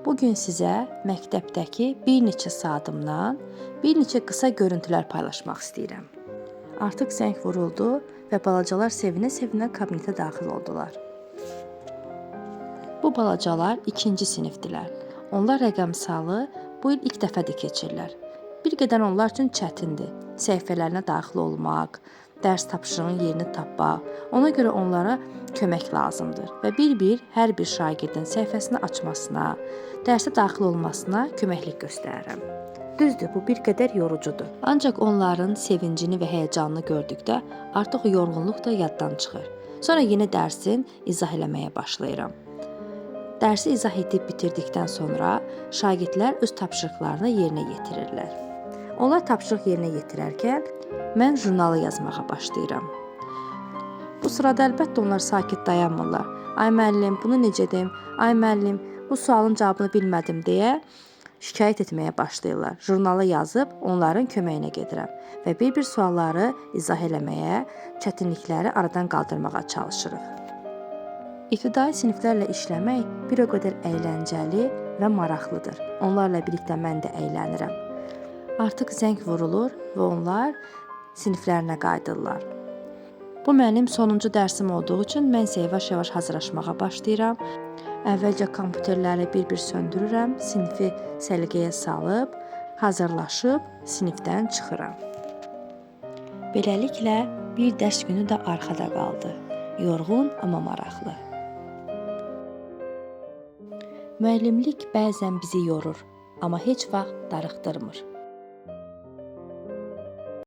Bugün sizə məktəbdəki bir neçə saatımdan bir neçə qısa görüntülər paylaşmaq istəyirəm. Artıq zəng vuruldu və balacalar sevinə-sevinə kabinetə daxil oldular. Bu balacalar 2-ci sinifdilər. Onlar rəqəmsalı bu il ilk dəfədir keçirlər. Bir qədər onlar üçün çətindir. Səhifələrinə daxil olmaq, dərs tapşırığının yerini tapmaq, ona görə onlara kömək lazımdır və bir-bir hər bir şagirdin səhifəsini açmasına, dərsə daxil olmasına köməklik göstərirəm. Düzdür, bu bir qədər yorucudur. Ancaq onların sevincini və həyəcanını gördükdə artıq yorğunluq da yaddan çıxır. Sonra yeni dərsin izah eləməyə başlayıram. Dərsi izah edib bitirdikdən sonra şagirdlər öz tapşırıqlarını yerinə yetirirlər. Onlar tapşırıq yerinə yetirərkən mən jurnalı yazmağa başlayıram. Bu sırada əlbəttə onlar sakit dayanmırlar. Ay müəllim, bunu necə deyim? Ay müəllim, bu sualın cavabını bilmədim deyə şikayət etməyə başlayırlar. Jurnalı yazıb onların köməyinə gedirəm və bir-bir sualları izah eləməyə, çətinlikləri aradan qaldırmağa çalışırıq. İbtidai siniflərlə işləmək bir o qədər əyləncəli və maraqlıdır. Onlarla birlikdə mən də əylənirəm. Artıq zəng vurulur və onlar siniflərinə qayıdırlar. Bu mənim sonuncu dərsim olduğu üçün mən isə yavaş-yavaş hazırlaşmağa başlayıram. Əvvəlcə kompüterləri bir-bir söndürürəm, sinifi səliqəyə salıb, hazırlaşıb sinifdən çıxıram. Beləliklə, bir dərs günü də arxada qaldı. Yorğun, amma maraqlı. Müəllimlik bəzən bizi yorur, amma heç vaxt darıxdırmır.